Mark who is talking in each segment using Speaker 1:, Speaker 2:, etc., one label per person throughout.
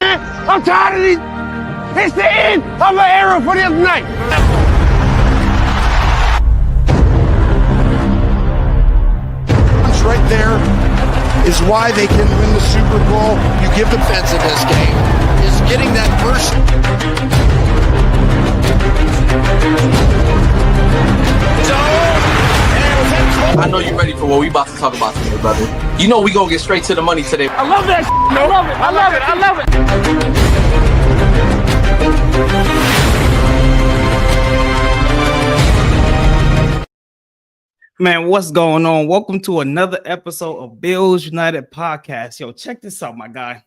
Speaker 1: I'm tired of these. It's the end of an era for this night.
Speaker 2: Right there is why they can win the Super Bowl. You give defense in this game is getting that first.
Speaker 3: I know you're ready for what we about to talk about today, brother. You know we gonna get straight to the money today.
Speaker 1: I love that. I love it. I love it. I love it.
Speaker 4: Man, what's going on? Welcome to another episode of Bills United Podcast. Yo, check this out, my guy.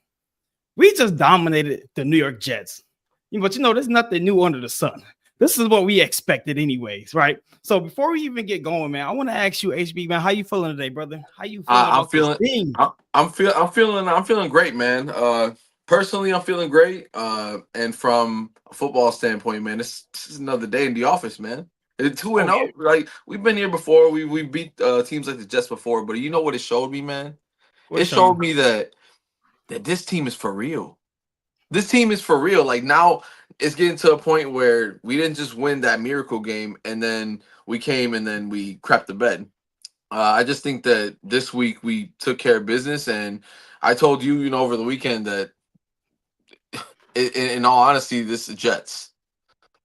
Speaker 4: We just dominated the New York Jets. But there's nothing new under the sun. This is what we expected anyways, right? So before we even get going, man, I want to ask you, HB, man, how you feeling today, brother? How you feeling?
Speaker 3: I'm feeling great, man. Personally, I'm feeling great. And from a football standpoint, man, this is another day in the office, man. It's 2-0. Like, we've been here before. We beat teams like the Jets before, but you know what it showed me, man? It showed me that this team is for real. This team is for real. Like, now it's getting to a point where we didn't just win that miracle game and then we came and then we crapped the bed. I just think that this week we took care of business, and I told you, over the weekend that in all honesty, this is Jets.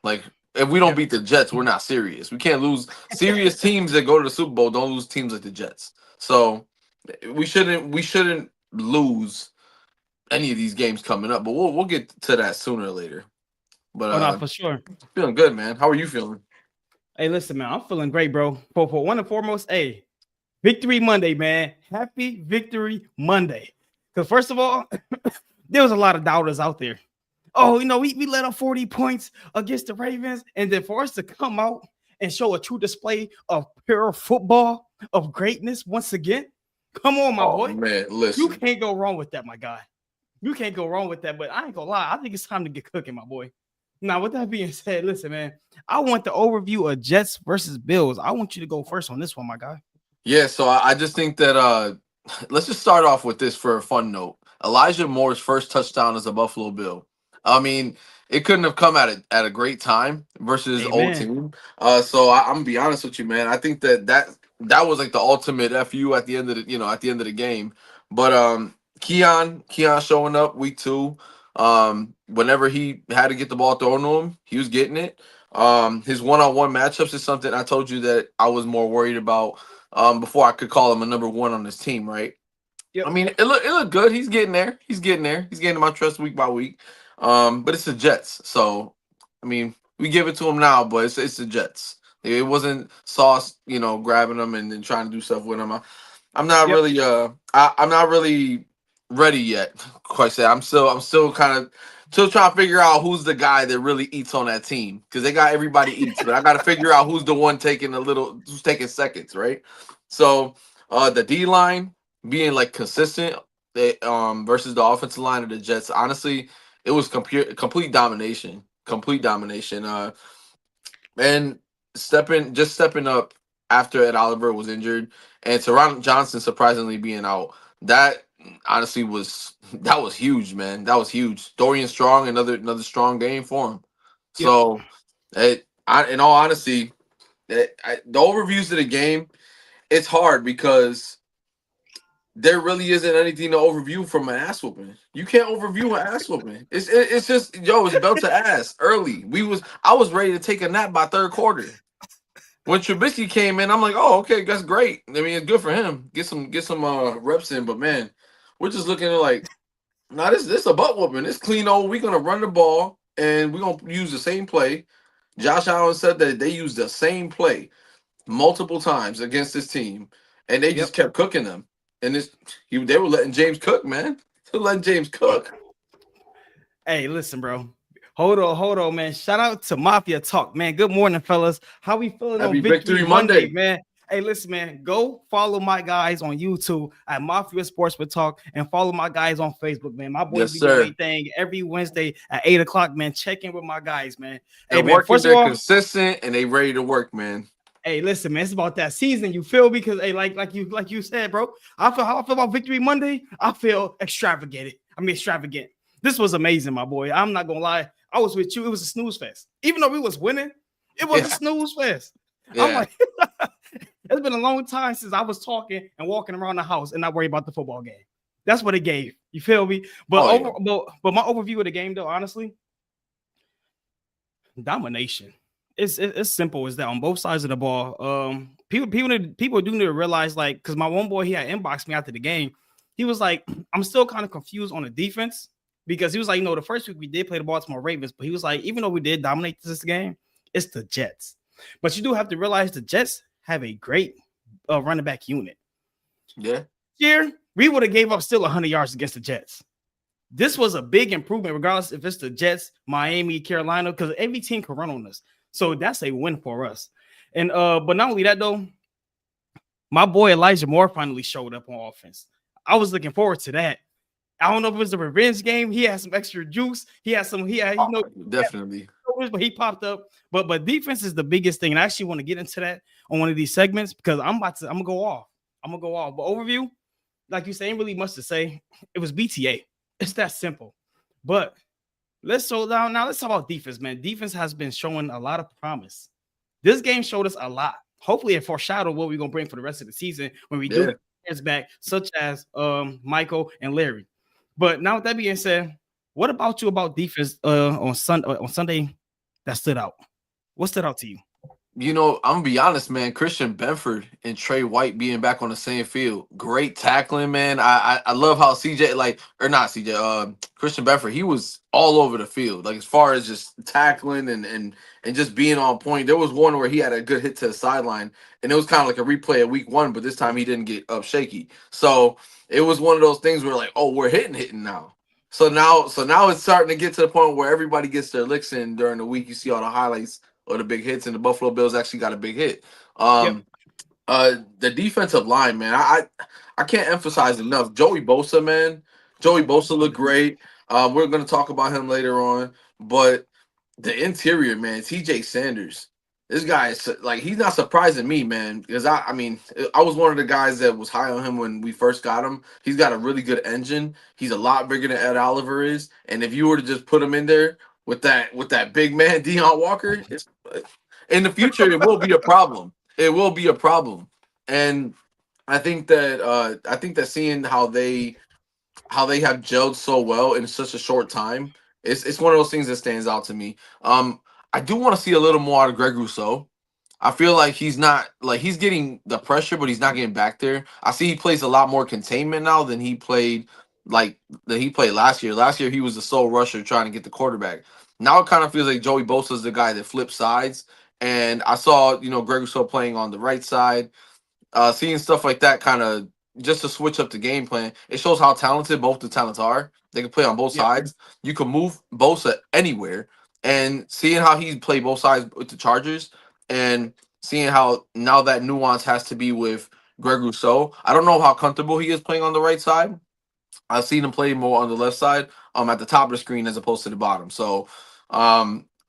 Speaker 3: Like, if we don't beat the Jets, we're not serious. We can't lose. Serious teams that go to the Super Bowl don't lose teams like the Jets. So we shouldn't lose any of these games coming up. But we'll get to that sooner or later. But
Speaker 4: no, for sure.
Speaker 3: Feeling good, man. How are you feeling?
Speaker 4: Hey, listen, man, I'm feeling great, bro. For one and foremost, hey, Victory Monday, man. Happy Victory Monday. Because first of all, there was a lot of doubters out there. Oh, we let up 40 points against the Ravens, and then for us to come out and show a true display of pure football, of greatness once again. Come on, my boy.
Speaker 3: Man, listen.
Speaker 4: You can't go wrong with that, my guy. You can't go wrong with that, but I ain't gonna lie. I think it's time to get cooking, my boy. Now, with that being said, listen, man, I want the overview of Jets versus Bills. I want you to go first on this one, my guy.
Speaker 3: Yeah, so I just think that let's just start off with this for a fun note. Elijah Moore's first touchdown as a Buffalo Bill. I mean, it couldn't have come at a great time versus his old team. So I'm gonna be honest with you, man. I think that was like the ultimate FU at the end of the game. But Keon showing up week 2. Whenever he had to get the ball thrown to him, he was getting it. His one-on-one matchups is something I told you that I was more worried about before I could call him a number 1 on this team, right? Yep. I mean, it looked good. He's getting there. He's gaining my trust week by week. But it's the Jets, so I mean, we give it to him now, but it's the Jets. It wasn't Sauce, grabbing them and then trying to do stuff with them. I'm not really I'm not really ready yet. Quite say I'm still kind of trying to figure out who's the guy that really eats on that team, because they got everybody eats, but I got to figure out who's the one who's taking seconds, right? So the D line being like consistent versus the offensive line of the Jets, honestly. It was complete domination, and stepping up after Ed Oliver was injured, and Teron Johnson surprisingly being out. That honestly was huge, man. That was huge. Dorian Strong, another strong game for him. So, in all honesty, the overviews of the game, it's hard because there really isn't anything to overview from an ass whooping. You can't overview an ass whooping. It's just it's belt to ass early. I was ready to take a nap by third quarter. When Trubisky came in, I'm like, oh, okay, that's great. I mean, it's good for him. Get some reps in, but man, we're just looking at like, nah, this a butt whooping. It's clean old. We're gonna run the ball and we're gonna use the same play. Josh Allen said that they used the same play multiple times against this team, and they just kept cooking them. And they were letting James cook, man. They were letting James cook.
Speaker 4: Hey, listen, bro. Hold on, man. Shout out to Mafia Talk, man. Good morning, fellas. How we feeling
Speaker 3: Happy
Speaker 4: on Victory
Speaker 3: Monday,
Speaker 4: man? Hey, listen, man. Go follow my guys on YouTube at Mafia Sports with Talk, and follow my guys on Facebook, man. My boys do their thing every Wednesday at 8:00, man. Check in with my guys, man.
Speaker 3: They're working, they're consistent, and they ready to work, man.
Speaker 4: Hey, listen, man, it's about that season. You feel me? Because hey, like you said, bro. How I feel about Victory Monday. I feel extravagant. This was amazing, my boy. I'm not gonna lie. I was with you. It was a snooze fest. Even though we was winning, it was a snooze fest.
Speaker 3: Yeah.
Speaker 4: I'm like, it's been a long time since I was talking and walking around the house and not worry about the football game. That's what it gave. You feel me? But but my overview of the game, though, honestly, domination. It's simple as that on both sides of the ball. People do need to realize, like, because my one boy, he had inboxed me after the game. He was like, I'm still kind of confused on the defense because he was like, you know, the first week we did play the Baltimore Ravens, but he was like, even though we did dominate this game, it's the Jets. But you do have to realize the Jets have a great running back unit.
Speaker 3: Yeah.
Speaker 4: Here, we would have gave up still 100 yards against the Jets. This was a big improvement, regardless if it's the Jets, Miami, Carolina, because every team can run on us. So that's a win for us. And but not only that, though, my boy Elijah Moore finally showed up on offense. I was looking forward to that. I don't know if it was the revenge game. He had some extra juice.
Speaker 3: Definitely.
Speaker 4: But he popped up. But defense is the biggest thing. And I actually want to get into that on one of these segments because I'm gonna go off. But overview, like you say, ain't really much to say. It was BTA. It's that simple. But let's slow down. Now let's talk about defense, man. Defense has been showing a lot of promise. This game showed us a lot. Hopefully it foreshadowed what we're gonna bring for the rest of the season when we do players back, such as Michael and Larry. But now with that being said, what about defense on Sunday that stood out? What stood out to you?
Speaker 3: You know, I'm gonna be honest, man. Christian Benford and Trey White being back on the same field, great tackling, man. I love how Christian Benford, he was all over the field, like as far as just tackling and just being on point. There was one where he had a good hit to the sideline, and it was kind of like a replay of week 1, but this time he didn't get up shaky. So it was one of those things where like, oh, we're hitting now. So now it's starting to get to the point where everybody gets their licks in during the week. You see all the highlights or the big hits, and the Buffalo Bills actually got a big hit. The defensive line, man, I can't emphasize enough. Joey Bosa, man. Joey Bosa looked great. We're going to talk about him later on, but the interior, man, TJ Sanders. This guy is like, he's not surprising me, man, because I mean, I was one of the guys that was high on him when we first got him. He's got a really good engine. He's a lot bigger than Ed Oliver is, and if you were to just put him in there with that big man Deion Walker, in the future it will be a problem. It will be a problem, and I think that seeing how they have gelled so well in such a short time, it's one of those things that stands out to me. I do want to see a little more out of Greg Rousseau. I feel like he's getting the pressure, but he's not getting back there. I see he plays a lot more containment now than he played last year. Last year he was the sole rusher trying to get the quarterback. Now it kind of feels like Joey Bosa is the guy that flips sides. And I saw, Greg Rousseau playing on the right side, seeing stuff like that, kind of just to switch up the game plan. It shows how talented both the talents are. They can play on both sides. You can move Bosa anywhere. And seeing how he played both sides with the Chargers and seeing how now that nuance has to be with Greg Rousseau. I don't know how comfortable he is playing on the right side. I've seen him play more on the left side, at the top of the screen as opposed to the bottom. So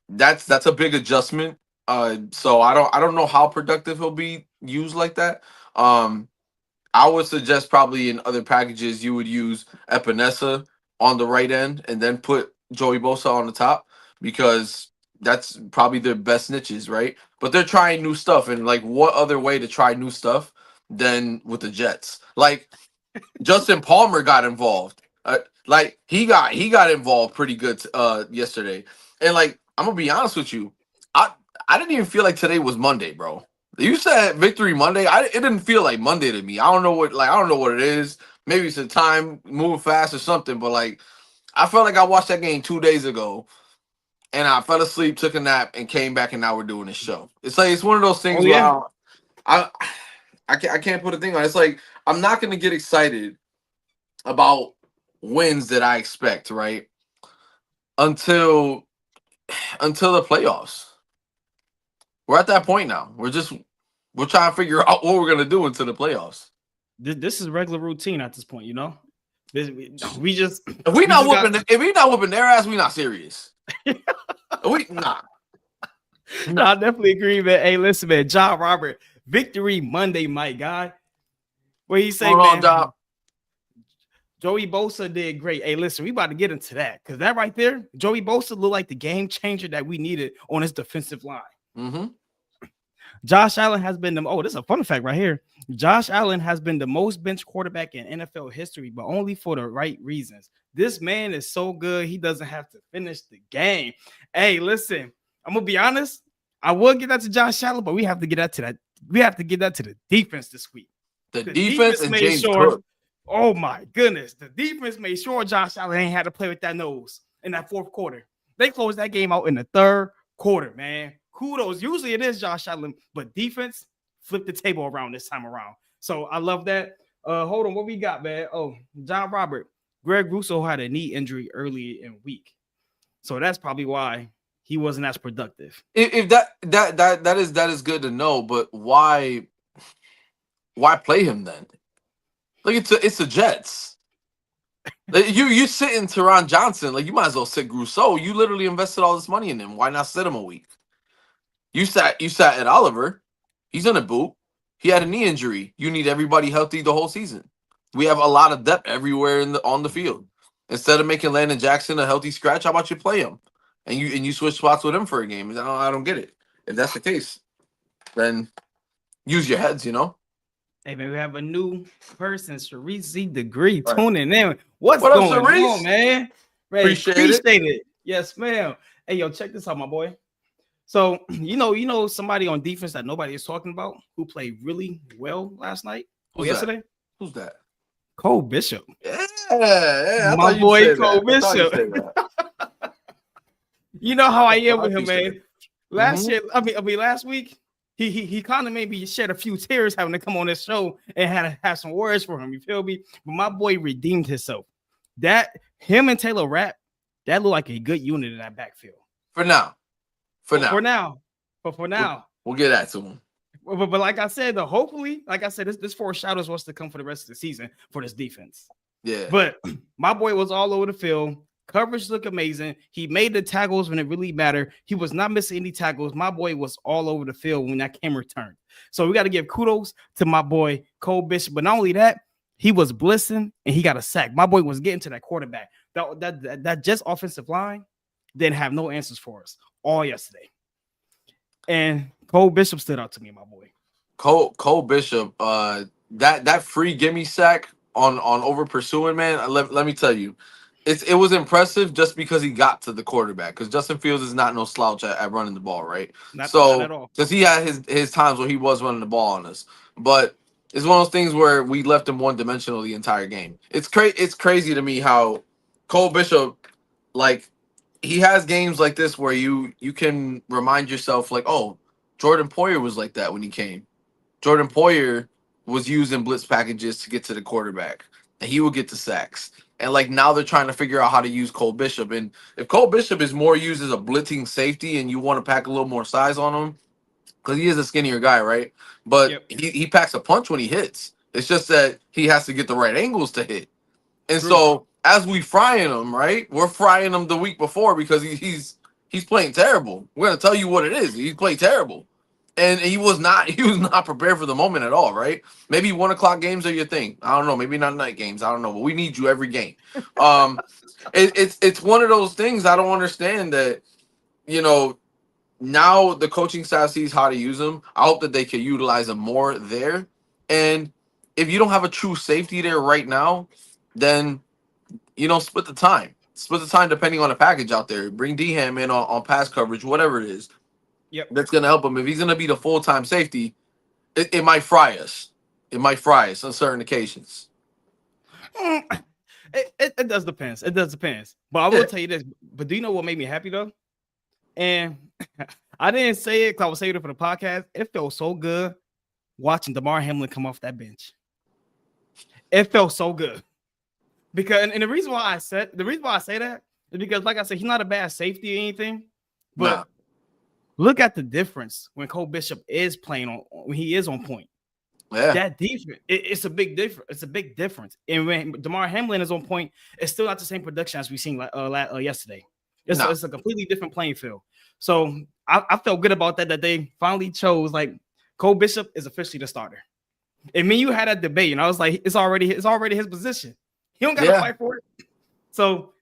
Speaker 3: that's a big adjustment. So I don't know how productive he'll be used like that. I would suggest probably in other packages you would use Epinesa on the right end and then put Joey Bosa on the top, because that's probably their best niches, right? But they're trying new stuff, and like, what other way to try new stuff than with the Jets? Like, Justin Palmer got involved. Like he got involved pretty good yesterday. And like, I'm gonna be honest with you, I didn't even feel like today was Monday, bro. You said Victory Monday. It didn't feel like Monday to me. I don't know what it is. Maybe it's the time moving fast or something. But like, I felt like I watched that game 2 days ago, and I fell asleep, took a nap, and came back, and now we're doing this show. It's like, it's one of those things where I can't put a thing on it. It's like, I'm not gonna get excited about wins that I expect, right? Until the playoffs. We're at that point now. We're trying to figure out what we're gonna do until the playoffs.
Speaker 4: This is regular routine at this point, If
Speaker 3: we're not whooping their ass, we not serious. Nah.
Speaker 4: No, I definitely agree, man. Hey, listen, man, John Robert, Victory Monday, my guy. What he say, man? Joey Bosa did great. Hey, listen, we about to get into that because that right there, Joey Bosa looked like the game changer that we needed on his defensive line.
Speaker 3: Mm-hmm.
Speaker 4: Josh Allen has been this is a fun fact right here. Josh Allen has been the most bench quarterback in NFL history, but only for the right reasons. This man is so good, he doesn't have to finish the game. Hey, listen, I'm gonna be honest. I will get that to Josh Allen, but we have to get that to that. We have to get that to the defense this week.
Speaker 3: The defense and
Speaker 4: made
Speaker 3: James
Speaker 4: sure.
Speaker 3: Cook.
Speaker 4: Oh my goodness, the defense made sure Josh Allen ain't had to play with that nose in that fourth quarter. They closed that game out in the third quarter, man. Kudos. Usually it is Josh Allen, but defense flipped the table around this time around. So I love that. Hold on, what we got, man? Oh, John Robert. Greg Russo had a knee injury early in week, so that's probably why he wasn't as productive.
Speaker 3: If that is good to know, but why play him then? Like it's the Jets. Like, you sitting Teron Johnson, like you might as well sit Rousseau. You literally invested all this money in him. Why not sit him a week? You sat at Oliver. He's in a boot. He had a knee injury. You need everybody healthy the whole season. We have a lot of depth everywhere on the field. Instead of making Landon Jackson a healthy scratch, how about you play him and you switch spots with him for a game? I don't get it. If that's the case, then use your heads.
Speaker 4: Hey, man, we have a new person, Sharice Degree,
Speaker 3: Right.
Speaker 4: tuning in. What
Speaker 3: up,
Speaker 4: going
Speaker 3: Sharice?
Speaker 4: on, man? Man,
Speaker 3: Appreciate
Speaker 4: it. Yes, ma'am. Hey, yo, check this out, my boy. So, you know somebody on defense that nobody is talking about who played really well last night or yesterday?
Speaker 3: Who's that?
Speaker 4: Cole Bishop.
Speaker 3: Yeah. I
Speaker 4: My
Speaker 3: thought you'd
Speaker 4: boy
Speaker 3: say
Speaker 4: Cole
Speaker 3: that. I thought you'd
Speaker 4: Bishop.
Speaker 3: say that.
Speaker 4: You know how I am
Speaker 3: I
Speaker 4: with him,
Speaker 3: appreciate
Speaker 4: man.
Speaker 3: it.
Speaker 4: Last year, I mean, last week, he kind of made me shed a few tears having to come on this show and had to have some words for him. You feel me? But my boy redeemed himself. That him and Taylor Rapp, that look like a good unit in that backfield.
Speaker 3: For now.
Speaker 4: For now.
Speaker 3: We'll get that to him.
Speaker 4: But like I said, though, hopefully, like I said, this foreshadows what's to come for the rest of the season for this defense.
Speaker 3: Yeah.
Speaker 4: But my boy was all over the field. Coverage looked amazing. He made the tackles when it really mattered. He was not missing any tackles. My boy was all over the field when that camera turned. So we got to give kudos to my boy Cole Bishop. But not only that, he was blitzing and he got a sack. My boy was getting to that quarterback. That Jets offensive line didn't have no answers for us all yesterday. And Cole Bishop stood out to me, my boy.
Speaker 3: Cole Bishop, that free gimme sack on over pursuing, man. Let me tell you, it was impressive just because he got to the quarterback. Because Justin Fields is not no slouch at running the ball, right?
Speaker 4: Not at all.
Speaker 3: Because he had his times where he was running the ball on us, but it's one of those things where we left him one dimensional the entire game. It's crazy to me how Cole Bishop, like, he has games like this where you can remind yourself, like, oh, Jordan Poyer was like that when he came. Jordan Poyer was using blitz packages to get to the quarterback, and he would get the sacks. And like now they're trying to figure out how to use Cole Bishop. And if Cole Bishop is more used as a blitzing safety and you want to pack a little more size on him, because he is a skinnier guy, right? But
Speaker 4: Yep.
Speaker 3: he packs a punch when he hits. It's just that he has to get the right angles to hit. And
Speaker 4: True.
Speaker 3: so as we frying him, right? We're frying him the week before because he's playing terrible. We're gonna tell you what it is. He played terrible. And he was not prepared for the moment at all, right? Maybe 1 o'clock games are your thing. I don't know. Maybe not night games. I don't know. But we need you every game. It's one of those things I don't understand that, now the coaching staff sees how to use them. I hope that they can utilize them more there. And if you don't have a true safety there right now, then, split the time. Split the time depending on the package out there. Bring D-Ham in on pass coverage, whatever it is.
Speaker 4: Yep.
Speaker 3: That's going to help him. If he's going to be the full-time safety, it might fry us. It might fry us on certain occasions.
Speaker 4: It does depend. It does depend. But I will tell you this. But do you know what made me happy, though? And I didn't say it because I was saying it for the podcast. It felt so good watching DeMar Hamlin come off that bench. It felt so good. Because and the reason why I say that is because, like I said, he's not a bad safety or anything. But look at the difference when Cole Bishop is playing when he is on point.
Speaker 3: Yeah.
Speaker 4: That defense, it's a big difference. It's a big difference. And when DeMar Hamlin is on point, it's still not the same production as we seen yesterday. It's a completely different playing field. So I felt good about that they finally chose like Cole Bishop is officially the starter. And me, you had that debate, and I was like, it's already his position. He don't got to
Speaker 3: Yeah.
Speaker 4: fight for it. So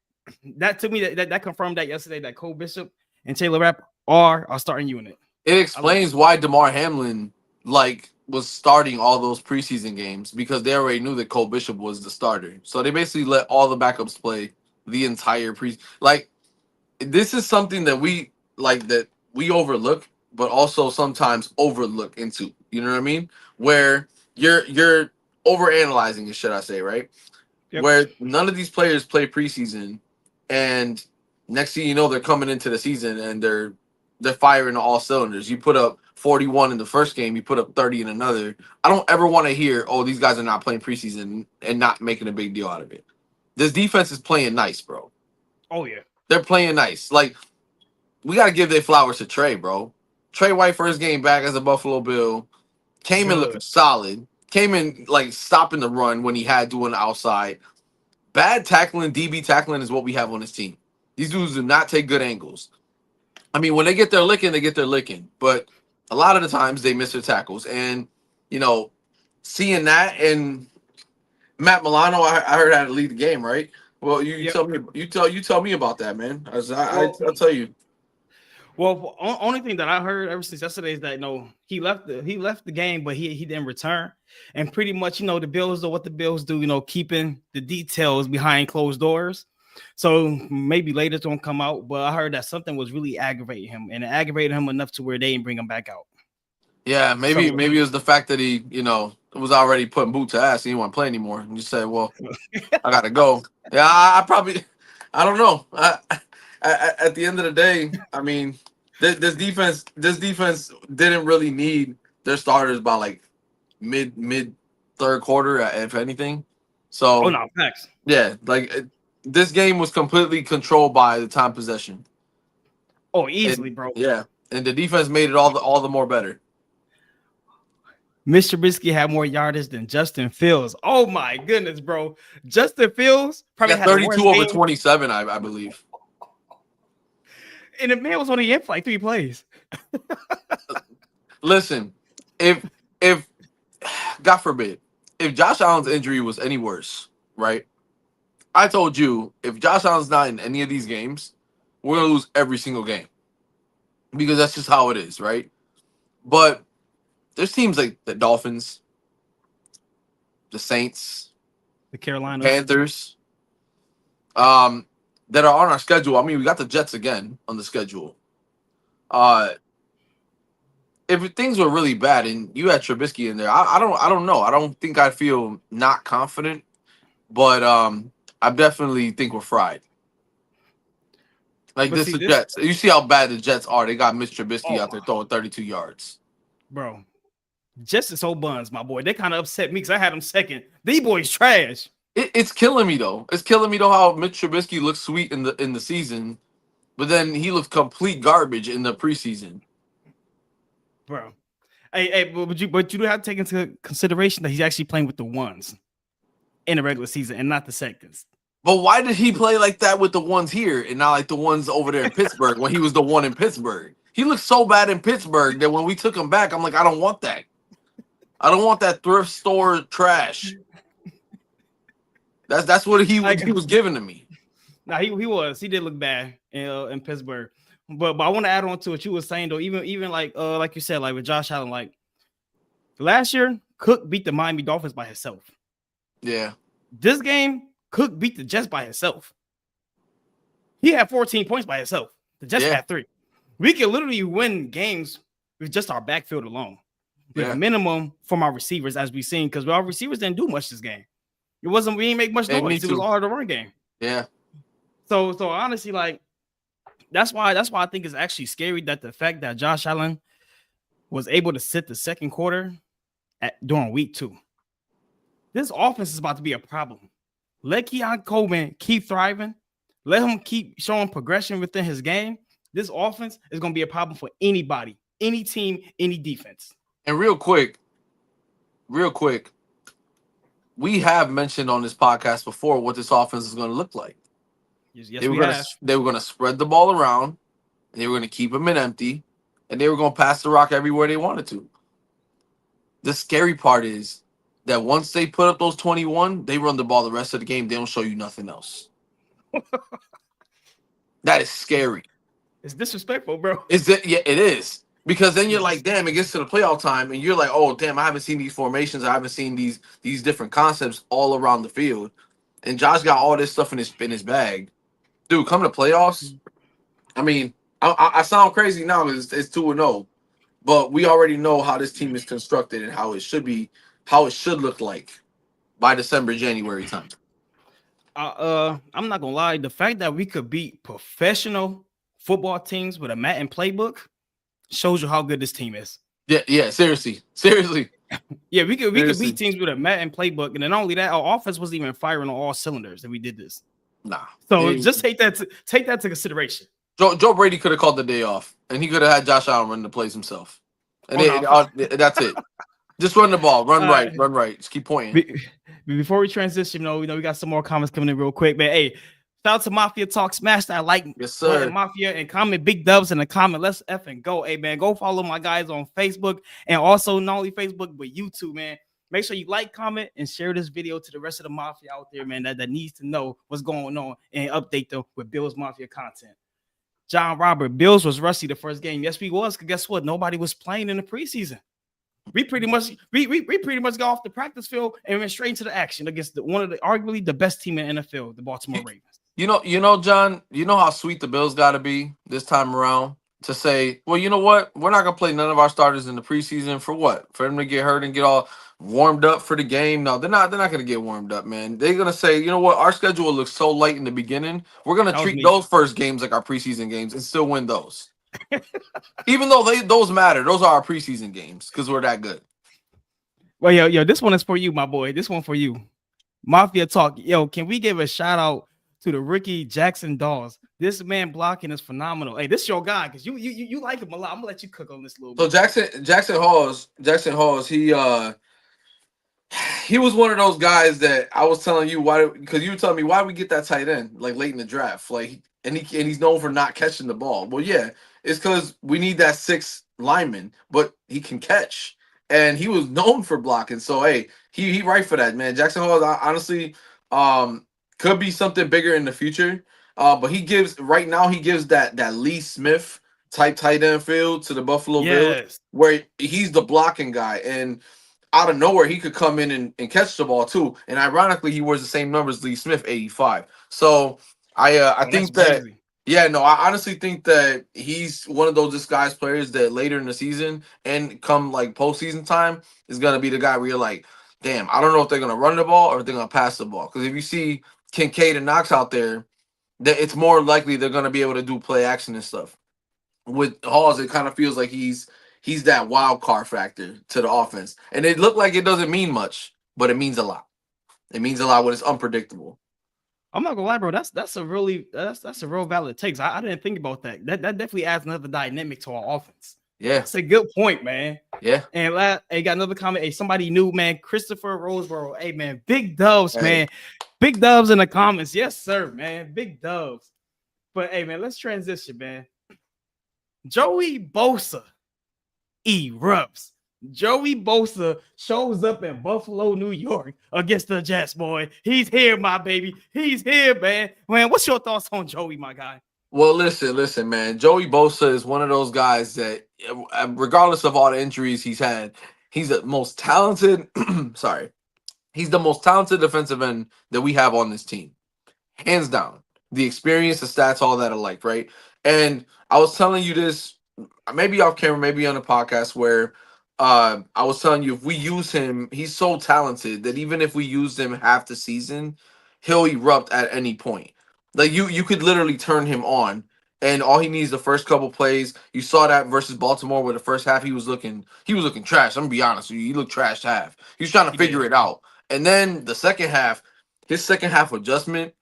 Speaker 4: that to me that confirmed that yesterday that Cole Bishop and Taylor Rapp are our starting unit.
Speaker 3: It explains why DeMar Hamlin was starting all those preseason games because they already knew that Cole Bishop was the starter. So they basically let all the backups play the entire this is something that we overlook, but also sometimes overlook into. You know what I mean? Where you're overanalyzing it, should I say, right?
Speaker 4: Yep.
Speaker 3: Where none of these players play preseason, and next thing you know, they're coming into the season and they're firing on all cylinders. You put up 41 in the first game, you put up 30 in another. I don't ever want to hear, oh, these guys are not playing preseason and not making a big deal out of it. This defense is playing nice, bro.
Speaker 4: Oh yeah.
Speaker 3: They're playing nice. Like, we got to give their flowers to Trey, bro. Trey White, first game back as a Buffalo Bill, came in looking solid. Came in, stopping the run when he had to on the outside. Bad tackling, DB tackling is what we have on this team. These dudes do not take good angles. I mean, when they get their licking, they get their licking. But a lot of the times, they miss their tackles. And, seeing that, and Matt Milano, I heard had to lead the game, right? Well, you tell me, you tell me about that, man. I'll tell you.
Speaker 4: Well, only thing that I heard ever since yesterday is that he left the game, but he didn't return, and pretty much the Bills do what the Bills do, keeping the details behind closed doors. So maybe later it's gonna come out, but I heard that something was really aggravating him, and it aggravated him enough to where they didn't bring him back out.
Speaker 3: Yeah, maybe it was the fact that he was already putting boot to ass. He didn't want to play anymore, and just said, "Well, I gotta go." Yeah, I don't know. At the end of the day, I mean, this defense didn't really need their starters by mid third quarter, if anything. So,
Speaker 4: oh no, facts.
Speaker 3: Yeah, this game was completely controlled by the time possession.
Speaker 4: Oh, easily, bro.
Speaker 3: Yeah, and the defense made it all the more better.
Speaker 4: Mr. Trubisky had more yardage than Justin Fields. Oh my goodness, bro! Justin Fields probably had
Speaker 3: 32 over 27, I believe.
Speaker 4: And the man was only in for 3 plays.
Speaker 3: Listen, if God forbid, if Josh Allen's injury was any worse, right? I told you, if Josh Allen's not in any of these games, we're gonna lose every single game. Because that's just how it is, right? But there's teams like the Dolphins, the Saints,
Speaker 4: the Carolina
Speaker 3: Panthers, that are on our schedule. I mean, we got the Jets again on the schedule. If things were really bad and you had Trubisky in there, I don't know. I don't think I feel not confident, but I definitely think we're fried. The Jets. You see how bad the Jets are. They got Mr. Trubisky out there throwing 32 yards.
Speaker 4: Bro, Jets is so buns, my boy. They kind of upset me because I had them second. These boys trash.
Speaker 3: It's killing me though. It's killing me though how Mitch Trubisky looks sweet in the season, but then he looks complete garbage in the preseason.
Speaker 4: Bro, hey, but you do have to take into consideration that he's actually playing with the ones in the regular season and not the seconds.
Speaker 3: But why did he play like that with the ones here and not like the ones over there in Pittsburgh when he was the one in Pittsburgh? He looked so bad in Pittsburgh that when we took him back, I'm like, I don't want that. I don't want that thrift store trash. That's what he was giving to me.
Speaker 4: Nah, he did look bad in Pittsburgh. But I want to add on to what you were saying though. Even like you said, like with Josh Allen, like last year, Cook beat the Miami Dolphins by himself.
Speaker 3: Yeah.
Speaker 4: This game, Cook beat the Jets by himself. He had 14 points by himself. The Jets had 3. We can literally win games with just our backfield alone. With a minimum from our receivers, as we've seen, because our receivers didn't do much this game. We didn't make much noise. It was all the run game.
Speaker 3: Yeah.
Speaker 4: So honestly, like that's why I think it's actually scary that the fact that Josh Allen was able to sit the second quarter during week 2. This offense is about to be a problem. Let Keon Coleman keep thriving. Let him keep showing progression within his game. This offense is going to be a problem for anybody, any team, any defense.
Speaker 3: And real quick, we have mentioned on this podcast before what this offense is going to look like.
Speaker 4: Yes,
Speaker 3: they were going to spread the ball around, and they were going to keep them in empty, and they were going to pass the rock everywhere they wanted to. The scary part is that once they put up those 21, they run the ball the rest of the game. They don't show you nothing else. That is scary.
Speaker 4: It's disrespectful, bro.
Speaker 3: Is it? Yeah, it is. Because then you're like, damn, it gets to the playoff time, and you're like, oh, damn, I haven't seen these formations. I haven't seen these different concepts all around the field. And Josh got all this stuff in his bag. Dude, come to playoffs. I mean, I sound crazy now because it's 2-0, but we already know how this team is constructed and how it should be, how it should look like by December, January time.
Speaker 4: I'm not gonna lie. The fact that we could beat professional football teams with a Madden playbook shows you how good this team is.
Speaker 3: Yeah, seriously.
Speaker 4: Yeah, we could beat teams with a Madden playbook, and then not only that, our offense wasn't even firing on all cylinders, and we did this.
Speaker 3: Nah.
Speaker 4: So just take that to consideration.
Speaker 3: Joe Brady could have called the day off, and he could have had Josh Allen run the plays himself, and that's it. Just run the ball, run right. Just keep pointing.
Speaker 4: Before we transition, we got some more comments coming in real quick, man. Hey, shout out to Mafia Talk, smash that like,
Speaker 3: yes sir,
Speaker 4: Mafia, and comment big dubs in the comment. Let's effing go, hey man. Go follow my guys on Facebook, and also not only Facebook but YouTube, man. Make sure you like, comment, and share this video to the rest of the Mafia out there, man, that needs to know what's going on and update them with Bills Mafia content. John Robert, Bills was rusty the first game. Yes, we was. Because guess what? Nobody was playing in the preseason. We pretty much got off the practice field and went straight into the action against one of the arguably the best team in the NFL, the Baltimore Ravens.
Speaker 3: You know, John, you know how sweet the Bills got to be this time around to say, well, you know what? We're not going to play none of our starters in the preseason for what? For them to get hurt and get all warmed up for the game? No, they're not going to get warmed up, man. They're going to say, you know what? Our schedule looks so light in the beginning. We're going to treat those first games like our preseason games and still win those. Even though those matter. Those are our preseason games because we're that good.
Speaker 4: Well, yo, this one is for you, my boy. This one for you. Mafia Talk. Yo, can we give a shout out to the Ricky Jackson Dawes? This man blocking is phenomenal. Hey, this your guy because you like him a lot. I'm gonna let you cook on this little bit.
Speaker 3: So Jackson Halls, he was one of those guys that I was telling you why, because you were telling me why we get that tight end like late in the draft, like and he's known for not catching the ball. Well, yeah, it's because we need that sixth lineman, but he can catch, and he was known for blocking. So hey, he right for that, man. Jackson Halls honestly could be something bigger in the future. But he gives that Lee Smith type tight end field to the Buffalo Bills, where he's the blocking guy, and out of nowhere he could come in and catch the ball too. And ironically, he wears the same numbers as Lee Smith, 85. So I think that crazy. I honestly think that he's one of those disguised players that later in the season and come like postseason time is gonna be the guy where you're like, damn, I don't know if they're gonna run the ball or if they're gonna pass the ball. Because if you see Kincaid and Knox out there, that it's more likely they're going to be able to do play action and stuff. With Halls, it kind of feels like he's that wild card factor to the offense. And it looked like it doesn't mean much, but it means a lot. It means a lot when it's unpredictable.
Speaker 4: I'm not gonna lie, bro. That's a real valid take. I didn't think about that. That definitely adds another dynamic to our offense.
Speaker 3: Yeah,
Speaker 4: that's a good point, man.
Speaker 3: Yeah.
Speaker 4: And got another comment. Hey, somebody new, man. Christopher Roseboro. Hey, man. Big dubs, man. Big dubs in the comments. Yes, sir, man. Big dubs. But hey, man, let's transition, man. Joey Bosa erupts. Joey Bosa shows up in Buffalo, New York against the Jets, boy. He's here, my baby. He's here, man. Man, what's your thoughts on Joey, my guy?
Speaker 3: Well, listen, man. Joey Bosa is one of those guys that, regardless of all the injuries he's had, he's the most talented. He's the most talented defensive end that we have on this team, hands down. The experience, the stats, all that alike, right? And I was telling you this, maybe off camera, maybe on a podcast, where I was telling you if we use him, he's so talented that even if we use him half the season, he'll erupt at any point. Like you could literally turn him on, and all he needs the first couple plays. You saw that versus Baltimore, where the first half he was looking trash. I'm gonna be honest with you, he looked trash half. He was trying to figure it out, and then the second half, his second half adjustment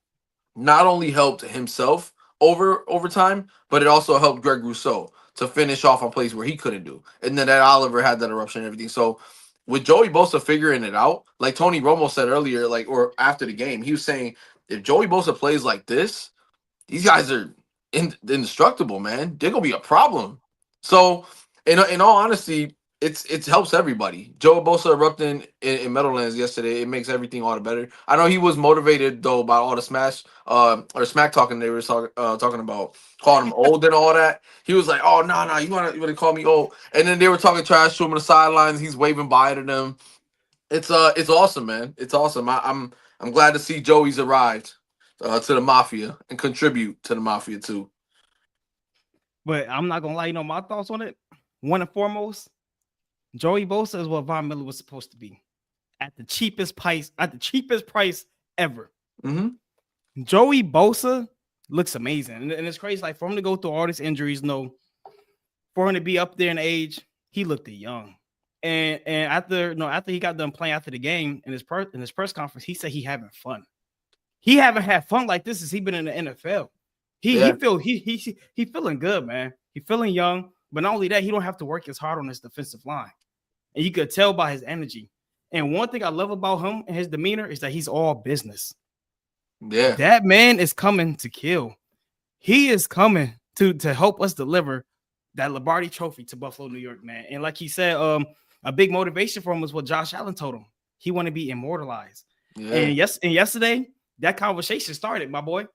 Speaker 3: not only helped himself over time, but it also helped Greg Rousseau to finish off on plays where he couldn't do. And then that Oliver had that eruption and everything. So with Joey Bosa figuring it out, like Tony Romo said earlier, or after the game, he was saying, if Joey Bosa plays like this, these guys are indestructible, man. They're going to be a problem. So in all honesty, it helps everybody. Joe Bosa erupting in Meadowlands yesterday. It makes everything all the better. I know he was motivated though by all the or smack talking they were talking about, calling him old and all that. He was like, "Oh no, you want to call me old?" And then they were talking trash to him on the sidelines. He's waving bye to them. It's awesome, man. It's awesome. I'm glad to see Joey's arrived to the Mafia and contribute to the Mafia too.
Speaker 4: But I'm not gonna lie, my thoughts on it. One and foremost, Joey Bosa is what Von Miller was supposed to be at the cheapest price ever.
Speaker 3: Mm-hmm.
Speaker 4: Joey Bosa looks amazing, and it's crazy. Like for him to go through all these injuries, for him to be up there in age, he looked young. And after he got done playing after the game in his press conference, he said he having fun. He haven't had fun like this since he been in the NFL. He feeling good, man. He feeling young, but not only that, he don't have to work as hard on his defensive line. And you could tell by his energy. And one thing I love about him and his demeanor is that he's all business.
Speaker 3: Yeah.
Speaker 4: That man is coming to kill. He is coming to help us deliver that Lombardi trophy to Buffalo, New York, man. And like he said, a big motivation for him was what Josh Allen told him. He want to be immortalized. Yeah. And yesterday, that conversation started, my boy.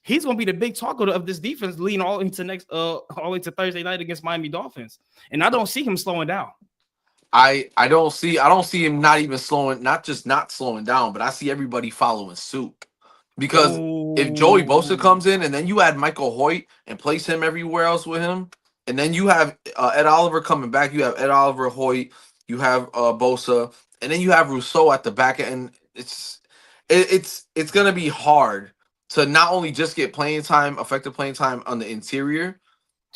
Speaker 4: He's going to be the big talker of this defense leading all into all the way to Thursday night against Miami Dolphins. And I don't see him slowing down.
Speaker 3: I don't see him not just not slowing down, but I see everybody following suit. Because if Joey Bosa comes in and then you add Michael Hoyt and place him everywhere else with him, and then you have Ed Oliver coming back, you have Ed Oliver, Hoyt, you have Bosa, and then you have Rousseau at the back end. It's gonna be hard to not only just get effective playing time on the interior,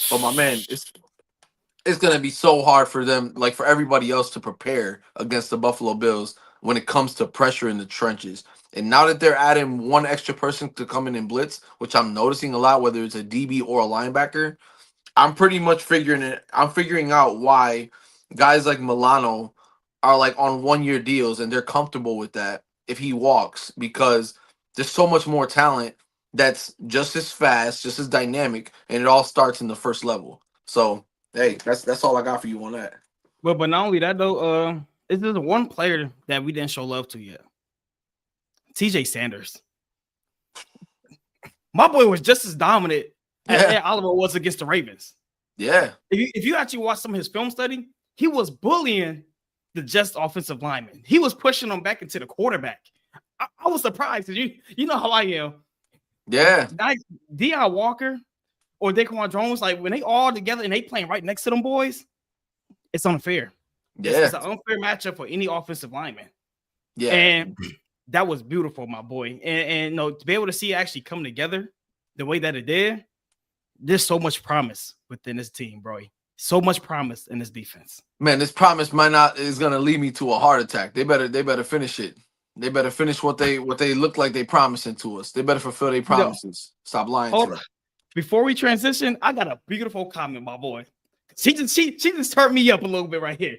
Speaker 3: but my man, it's gonna be so hard for them, like for everybody else, to prepare against the Buffalo Bills when it comes to pressure in the trenches. And now that they're adding one extra person to come in and blitz, which I'm noticing a lot, whether it's a DB or a linebacker, I'm pretty much figuring out why guys like Milano are like on 1-year deals and they're comfortable with that if he walks, because there's so much more talent that's just as fast, just as dynamic, and it all starts in the first level. So hey, that's all I got for you on that.
Speaker 4: But not only that though, is there one player that we didn't show love to yet? TJ Sanders. My boy was just as dominant as Oliver was against the Ravens.
Speaker 3: Yeah.
Speaker 4: If you actually watch some of his film study, he was bullying the Jets offensive lineman. He was pushing them back into the quarterback. I was surprised because you know how I am.
Speaker 3: Yeah.
Speaker 4: Guys, Deion Walker or Daquan Jones, like when they all together and they playing right next to them boys, it's unfair.
Speaker 3: Yeah.
Speaker 4: It's an unfair matchup for any offensive lineman.
Speaker 3: Yeah.
Speaker 4: And that was beautiful, my boy. And to be able to see it actually come together the way that it did, there's so much promise within this team, bro. So much promise in this defense.
Speaker 3: Man, this promise is gonna lead me to a heart attack. They better finish it. They better finish what they look like they promising to us. They better fulfill their promises. Stop lying to us.
Speaker 4: Before we transition, I got a beautiful comment, my boy. She just turned me up a little bit right here.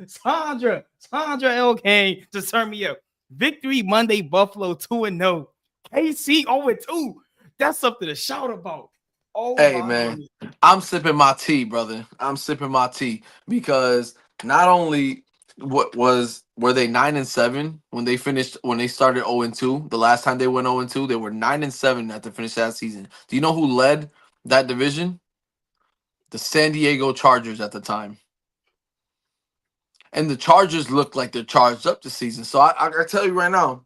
Speaker 4: Sandra L. Kane just turned me up. Victory Monday, Buffalo 2-0. KC 0-2. That's something to shout about. Oh,
Speaker 3: hey man, I'm sipping my tea, brother. I'm sipping my tea because not only were they 9-7 when they started 0-2. The last time they went 0-2, they were 9-7 at the finish that season. Do you know who led that division? The San Diego Chargers at the time. And the Chargers look like they're charged up this season. So I tell you right now,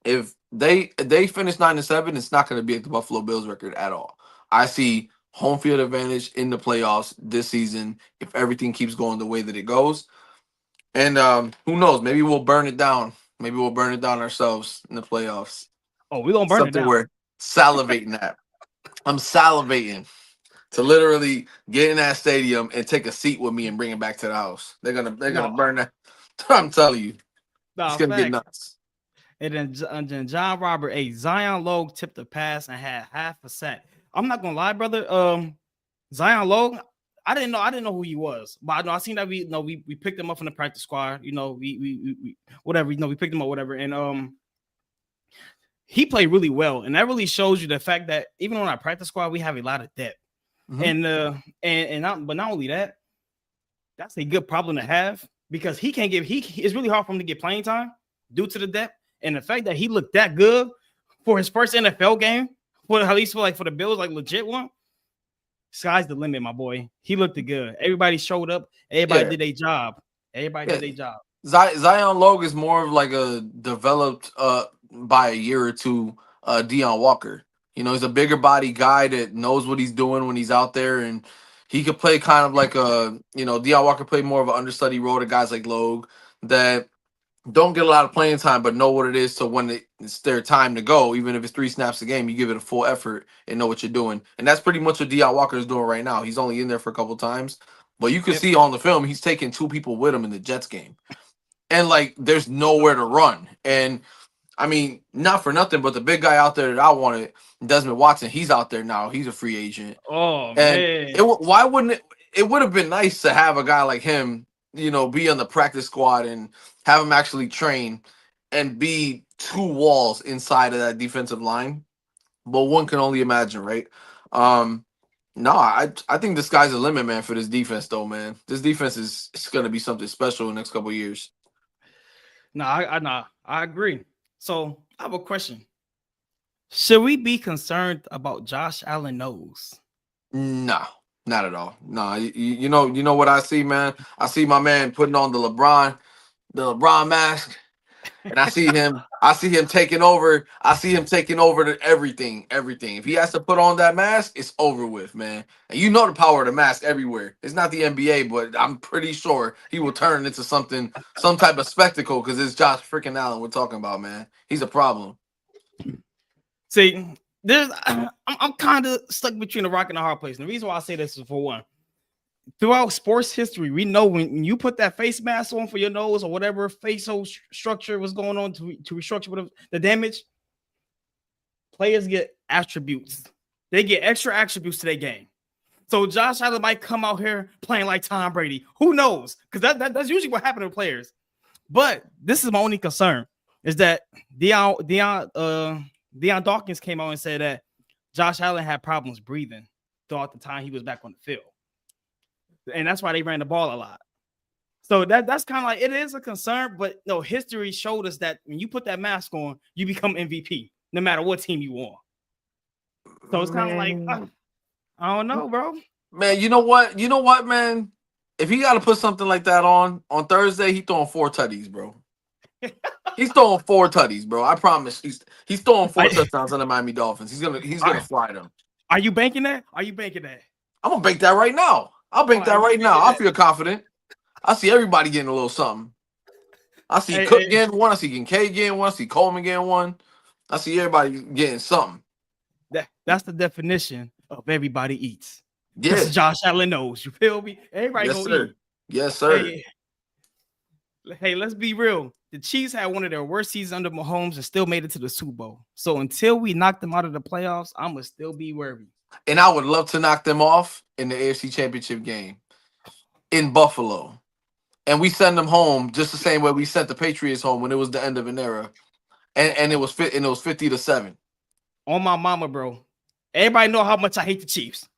Speaker 3: if they finish 9-7, it's not going to be at the Buffalo Bills record at all. I see home field advantage in the playoffs this season if everything keeps going the way that it goes. And who knows? Maybe we'll burn it down. Maybe we'll burn it down ourselves in the playoffs.
Speaker 4: Oh, we're going to burn it down.
Speaker 3: We're salivating at. I'm salivating to literally get in that stadium and take a seat with me and bring it back to the house. They're gonna burn that. I'm telling you, it's gonna get nuts.
Speaker 4: And then John Robert, Zion Logue tipped the pass and had half a sack. I'm not gonna lie, brother. Zion Logue, I didn't know who he was, but I know I seen that we picked him up from the practice squad. We whatever. We picked him up, whatever, and he played really well, and that really shows you the fact that even on our practice squad, we have a lot of depth. Mm-hmm. But not only that, that's a good problem to have because he can't give. It's really hard for him to get playing time due to the depth and the fact that he looked that good for his first NFL game. For at least for the Bills, like legit one. Sky's the limit, my boy. He looked good. Everybody showed up. Everybody did their job. Everybody did their job.
Speaker 3: Zion Logue is more of like a developed by a year or two Deion Walker. You know, he's a bigger body guy that knows what he's doing when he's out there, and he could play kind of like Deion Walker played more of an understudy role to guys like Logue that don't get a lot of playing time, but know what it is. So when it's their time to go, even if it's 3 snaps a game, you give it a full effort and know what you're doing. And that's pretty much what Deion Walker is doing right now. He's only in there for a couple times, but you can see on the film he's taking 2 people with him in the Jets game, and like there's nowhere to run. And I mean, not for nothing, but the big guy out there that I wanted, Desmond Watson, he's out there now. He's a free agent.
Speaker 4: Oh
Speaker 3: and
Speaker 4: man,
Speaker 3: why wouldn't it? It would have been nice to have a guy like him, be on the practice squad and have him actually train and be 2 walls inside of that defensive line. But one can only imagine, right? No, I think the sky's the limit, man, for this defense, though, man. This defense is going to be something special in the next couple of years.
Speaker 4: I agree. So I have a question. Should we be concerned about Josh Allen nose?
Speaker 3: No, not at all. No, you know what I see, man? I see my man putting on the LeBron mask, and I see him taking over. I see him taking over to everything. If he has to put on that mask, it's over with, man. And you know the power of the mask everywhere. It's not the NBA, but I'm pretty sure he will turn into some type of spectacle because it's Josh freaking Allen we're talking about, man. He's a problem.
Speaker 4: See, I'm kind of stuck between a rock and a hard place. And the reason why I say this is for one. Throughout sports history, we know when you put that face mask on for your nose or whatever facial structure was going on to restructure the damage, players get attributes. They get extra attributes to their game. So Josh Allen might come out here playing like Tom Brady. Who knows? Because that's usually what happens to players. But this is my only concern is that Deion Dawkins came out and said that Josh Allen had problems breathing throughout the time he was back on the field. And that's why they ran the ball a lot. So that's kind of like, it is a concern, but no, history showed us that when you put that mask on, you become MVP, no matter what team you on. So it's kind of like, I don't know, bro.
Speaker 3: Man, you know what, man? If he got to put something like that on Thursday, he throwing 4 tutties, bro. He's throwing 4 tutties, bro. I promise. He's throwing 4 touchdowns on the Miami Dolphins. He's gonna fly them.
Speaker 4: Are you banking that?
Speaker 3: I'm gonna bank that right now. I'll bank that right now. I feel confident. I see everybody getting a little something. I see Cook getting one. I see Kincaid getting one. I see Coleman getting one. I see everybody getting something.
Speaker 4: That's the definition of everybody eats.
Speaker 3: Yeah.
Speaker 4: That's Josh Allen knows. You feel me? Everybody gonna eat.
Speaker 3: Yes, sir.
Speaker 4: Hey, let's be real. The Chiefs had one of their worst seasons under Mahomes and still made it to the Super Bowl. So until we knock them out of the playoffs, I'm gonna still be worried.
Speaker 3: And I would love to knock them off in the AFC Championship game in Buffalo. And we send them home just the same way we sent the Patriots home when it was the end of an era. And it was 50-7.
Speaker 4: On my mama, bro. Everybody know how much I hate the Chiefs.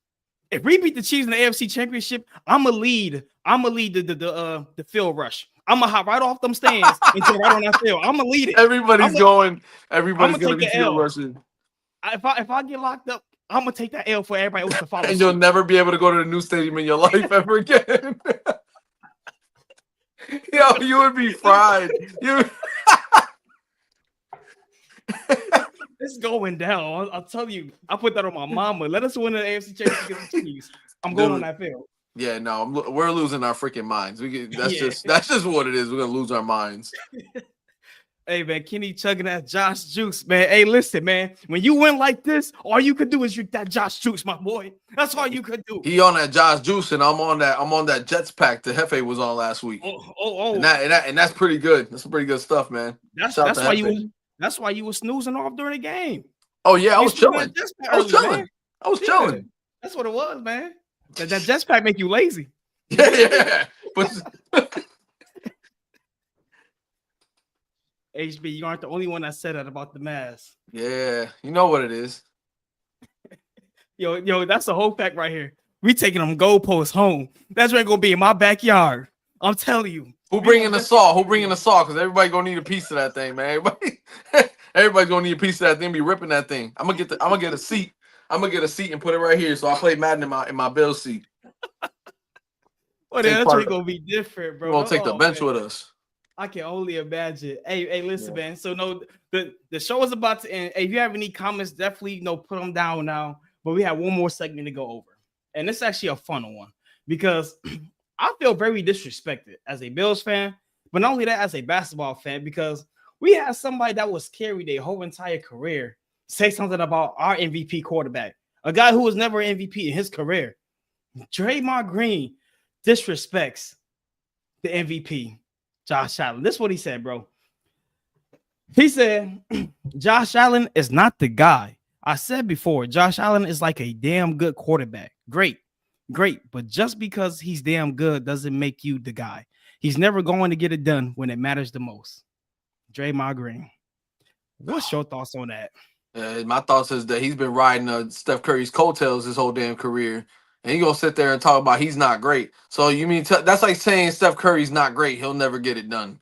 Speaker 4: If we beat the Chiefs in the AFC Championship, I'ma lead the field rush. I'm gonna hop right off them stands and go right on that field. I'm gonna lead it.
Speaker 3: Everybody's gonna be field rushing.
Speaker 4: If I get locked up, I'm gonna take that L for everybody else to follow.
Speaker 3: And you'll never be able to go to the new stadium in your life ever again. Yo, you would be fried.
Speaker 4: It's going down. I'll tell you. I put that on my mama. Let us win the AFC Championship against the Chiefs. I'm going on that field.
Speaker 3: Yeah, no, we're losing our freaking minds. That's just what it is. We're gonna lose our minds.
Speaker 4: Hey man, Kenny chugging that Josh juice, man. Hey, listen, man. When you win like this, all you could do is drink that Josh juice, my boy. That's all you could do.
Speaker 3: He on that Josh juice, and I'm on that Jets pack that Hefe was on last week.
Speaker 4: Oh.
Speaker 3: And that's pretty good. That's some pretty good stuff, man.
Speaker 4: That's why you were snoozing off during the game.
Speaker 3: Oh yeah, I was chilling.
Speaker 4: That's what it was, man. That Jets pack make you lazy.
Speaker 3: Yeah. But
Speaker 4: HB, you aren't the only one that said that about the mask.
Speaker 3: Yeah, you know what it is.
Speaker 4: Yo, that's the whole fact right here. We taking them goalposts home. That's where gonna be in my backyard. I'm telling you.
Speaker 3: Who bringing the saw? Who bringing the saw? Because everybody gonna need a piece of that thing, man. Everybody's gonna need a piece of that thing. Be ripping that thing. I'm gonna get a seat. I'm gonna get a seat and put it right here. So I play Madden in my Bills seat.
Speaker 4: Well, that's gonna be different, bro.
Speaker 3: We're gonna take the bench with us.
Speaker 4: I can only imagine. Hey, listen, man. So no, the show is about to end. Hey, if you have any comments, definitely put them down now. But we have one more segment to go over, and it's actually a fun one because I feel very disrespected as a Bills fan, but not only that, as a basketball fan, because we had somebody that was carried their whole entire career say something about our MVP quarterback, a guy who was never an MVP in his career. Draymond Green disrespects the MVP, Josh Allen. This is what he said, bro. He said, Josh Allen is not the guy. I said before, Josh Allen is like a damn good quarterback. Great. But just because he's damn good doesn't make you the guy. He's never going to get it done when it matters the most. Draymond Green. What's your thoughts on that?
Speaker 3: My thoughts is that he's been riding Steph Curry's coattails his whole damn career. And he gonna sit there and talk about he's not great. So you mean that's like saying Steph Curry's not great. He'll never get it done.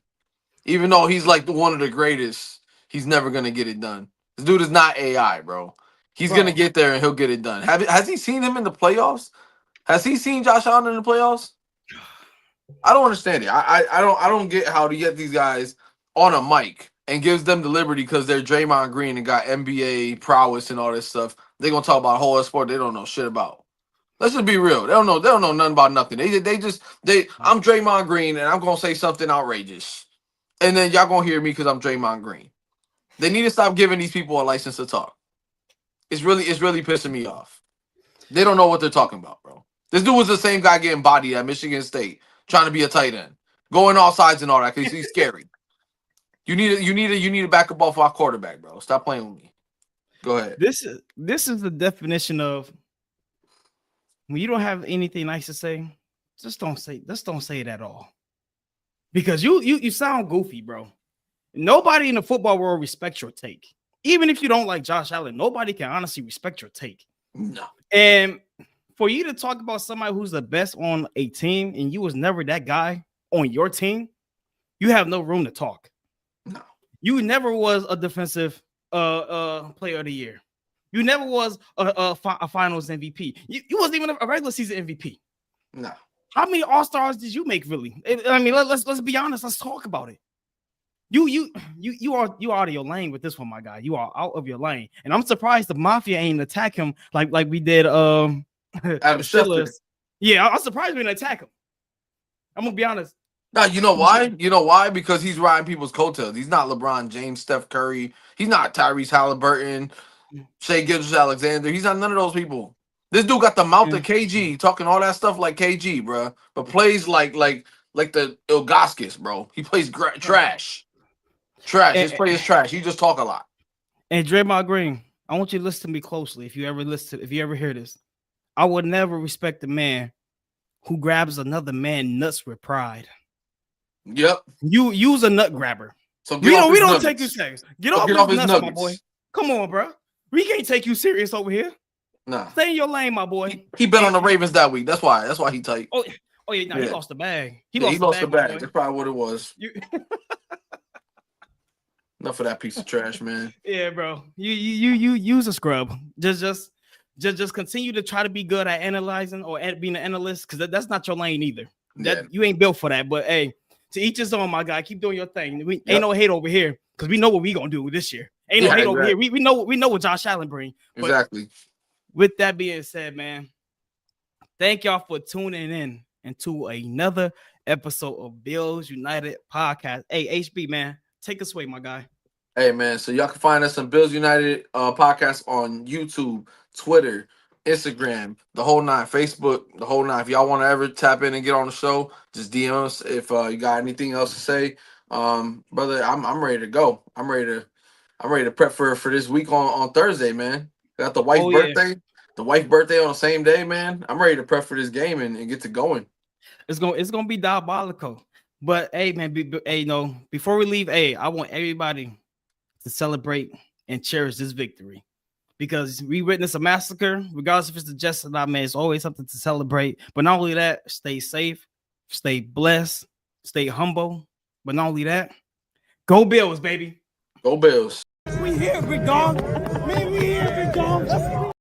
Speaker 3: Even though he's like one of the greatest, he's never gonna get it done. This dude is not AI, bro. He's gonna get there and he'll get it done. Has he seen him in the playoffs? Has he seen Josh Allen in the playoffs? I don't understand it. I don't get how to get these guys on a mic and gives them the liberty because they're Draymond Green and got NBA prowess and all this stuff. They're gonna talk about a whole sport they don't know shit about. Let's just be real. They don't know nothing about nothing. I'm Draymond Green and I'm gonna say something outrageous. And then y'all gonna hear me because I'm Draymond Green. They need to stop giving these people a license to talk. It's really pissing me off. They don't know what they're talking about, bro. This dude was the same guy getting bodied at Michigan State, trying to be a tight end, going all sides and all that because he's scary. You need a backup ball for our quarterback, bro. Stop playing with me. Go ahead.
Speaker 4: This is the definition of when you don't have anything nice to say, just don't say it at all. Because you sound goofy, bro. Nobody in the football world respects your take. Even if you don't like Josh Allen, nobody can honestly respect your take.
Speaker 3: No.
Speaker 4: And for you to talk about somebody who's the best on a team and you was never that guy on your team, you have no room to talk.
Speaker 3: No.
Speaker 4: You never was a defensive player of the year. You never was a finals MVP. You wasn't even a regular season MVP.
Speaker 3: No.
Speaker 4: How many All-Stars did you make, really? I mean, let's be honest. Let's talk about it. You are out of your lane with this one, my guy. You are out of your lane, and I'm surprised the Mafia ain't attack him like we did.
Speaker 3: Adam Schefter.
Speaker 4: Yeah, I'm surprised we didn't attack him. I'm gonna be honest.
Speaker 3: Now you know why? You know why? Because he's riding people's coattails. He's not LeBron James, Steph Curry. He's not Tyrese Halliburton, Shai Gilgeous-Alexander. He's not none of those people. This dude got the mouth of KG, talking all that stuff like KG, bro, but plays like the Ilgaskis, bro. He plays trash. Trash. His play is trash. He just talk a lot.
Speaker 4: And Draymond Green, I want you to listen to me closely. If you ever hear this, I would never respect a man who grabs another man's nuts with pride.
Speaker 3: Yep.
Speaker 4: You use a nut grabber.
Speaker 3: So
Speaker 4: we don't take you serious. Get off his nuts, my boy. Come on, bro. We can't take you serious over here.
Speaker 3: Nah.
Speaker 4: Stay in your lane, my boy.
Speaker 3: He bet on the Ravens that week. That's why he tight.
Speaker 4: Oh yeah, he lost the bag. He lost the bag.
Speaker 3: That's probably what it was. Enough of that piece of trash, man.
Speaker 4: Yeah, bro. You use a scrub. Just continue to try to be good at analyzing or at being an analyst, because that's not your lane either. You ain't built for that. But hey, to each his own, my guy. Keep doing your thing. Ain't no hate over here because we know what we gonna do this year. Ain't no hate over here. We know what Josh Allen bring. But
Speaker 3: exactly.
Speaker 4: With that being said, man, thank y'all for tuning in into another episode of Bills United Podcast. Hey, HB, man, take us away, my guy.
Speaker 3: Hey, man, so y'all can find us on Bills United podcast on YouTube, Twitter, Instagram, the whole nine, Facebook, the whole nine. If y'all want to ever tap in and get on the show, just DM us if you got anything else to say. Brother, I'm ready to go. I'm ready to prep for this week on Thursday, man. Got the wife's birthday. Yeah. The wife's birthday on the same day, man. I'm ready to prep for this game and get to going.
Speaker 4: It's gonna be diabolical. But hey, man, before we leave, I want everybody to celebrate and cherish this victory. because we witnessed a massacre, regardless if it's the Jets or not, man. It's always something to celebrate. But not only that, stay safe, stay blessed, stay humble. But not only that, go Bills, baby.
Speaker 3: Go Bills.
Speaker 1: We here, big dog. Man, we here, big dog.